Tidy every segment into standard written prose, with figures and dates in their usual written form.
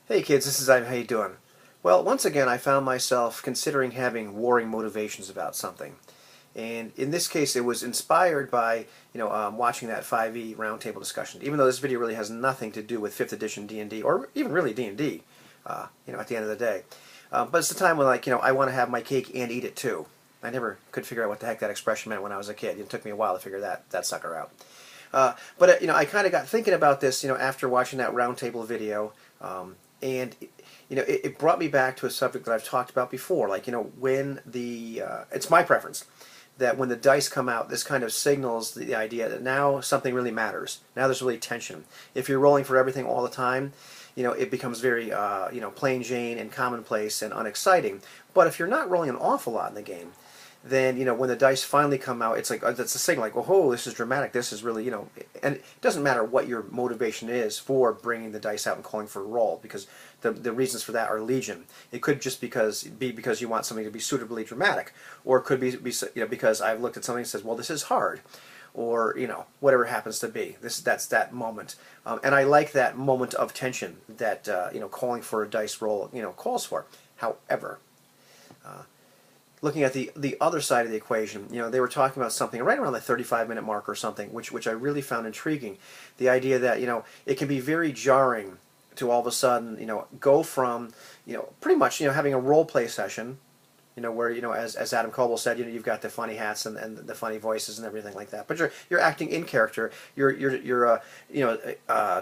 Hey kids, this is Ivan. How you doing? Well, once again, I found myself considering having warring motivations about something. And in this case, it was inspired by, watching that 5e roundtable discussion. Even though this video really has nothing to do with 5th edition D&D, or even really D&D, at the end of the day. But it's the time when, I want to have my cake and eat it too. I never could figure out what the heck that expression meant when I was a kid. It took me a while to figure that sucker out. But I kind of got thinking about this, after watching that roundtable video. And it brought me back to a subject that I've talked about before. When it's my preference that when the dice come out, this kind of signals the idea that now something really matters. Now there's really tension. If you're rolling for everything all the time, it becomes very, plain Jane and commonplace and unexciting. But if you're not rolling an awful lot in the game, then when the dice finally come out, it's like that's a signal, like, oh, this is dramatic. This is really, and it doesn't matter what your motivation is for bringing the dice out and calling for a roll, because the reasons for that are legion. It could just be because you want something to be suitably dramatic, or it could be because I've looked at something and says, well, this is hard, or whatever it happens to be. That's that moment, and I like that moment of tension that calling for a dice roll calls for. However, looking at the other side of the equation, they were talking about something right around the 35-minute mark or something, which I really found intriguing. The idea that it can be very jarring to all of a sudden go from pretty much having a role play session, where as Adam Coble said, you've got the funny hats and the funny voices and everything like that, but you're acting in character. You're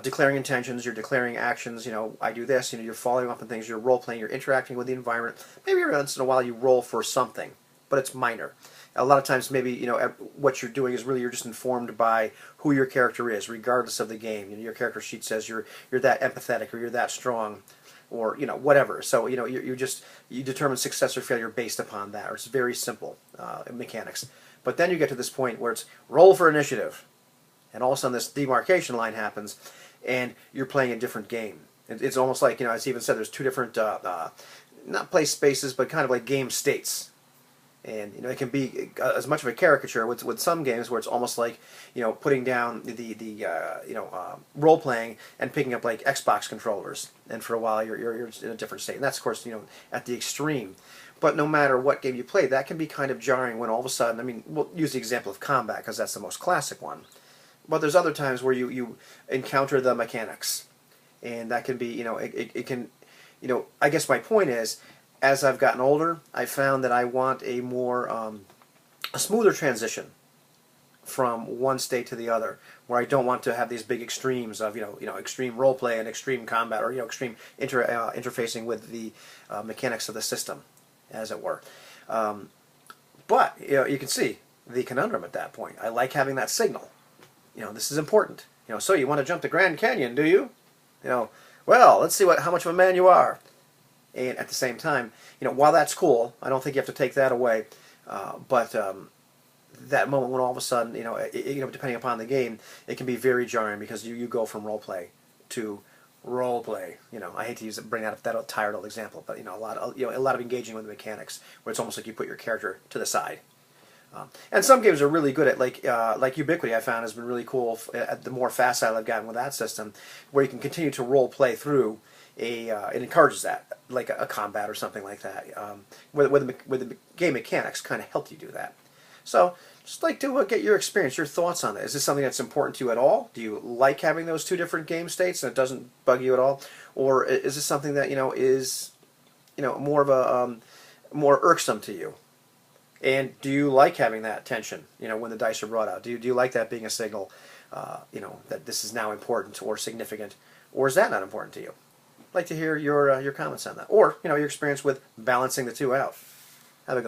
declaring intentions, you're declaring actions. I do this. You're following up on things. You're role playing. You're interacting with the environment. Maybe every once in a while you roll for something, but it's minor. A lot of times, maybe what you're doing is really you're just informed by who your character is, regardless of the game. Your character sheet says you're that empathetic, or you're that strong, or whatever. So you determine success or failure based upon that. Or it's very simple mechanics. But then you get to this point where it's roll for initiative, and all of a sudden this demarcation line happens, and you're playing a different game. It's almost like as even said, there's two different not play spaces, but kind of like game states. And it can be as much of a caricature with some games where it's almost like putting down the role playing and picking up like Xbox controllers, and for a while you're in a different state. And that's of course at the extreme. But no matter what game you play, that can be kind of jarring when all of a sudden, I mean, we'll use the example of combat because that's the most classic one. But there's other times where you encounter the mechanics, and that can be it can I guess my point is, as I've gotten older, I found that I want a more a smoother transition from one state to the other, where I don't want to have these big extremes of extreme role play and extreme combat, or extreme interfacing with the mechanics of the system, as it were. But you can see the conundrum at that point. I like having that signal. This is important. So you want to jump the Grand Canyon, do you? Well, let's see how much of a man you are. And at the same time, while that's cool, I don't think you have to take that away. But that moment when all of a sudden, depending upon the game, it can be very jarring, because you go from role play to role play. I hate to bring that tired old example, but a lot of engaging with the mechanics, where it's almost like you put your character to the side. And some games are really good at like Ubiquity. I found has been really cool at the more facile I've gotten with that system, where you can continue to role play through it encourages that, like a combat or something like that, where the game mechanics kind of help you do that. So just like to get your experience, your thoughts on that. Is this something that's important to you at all? Do you like having those two different game states and it doesn't bug you at all? Or is this something that is more of a more irksome to you? And do you like having that tension when the dice are brought out? Do you like that being a signal that this is now important or significant? Or is that not important to you? I'd like to hear your comments on that, or your experience with balancing the two out.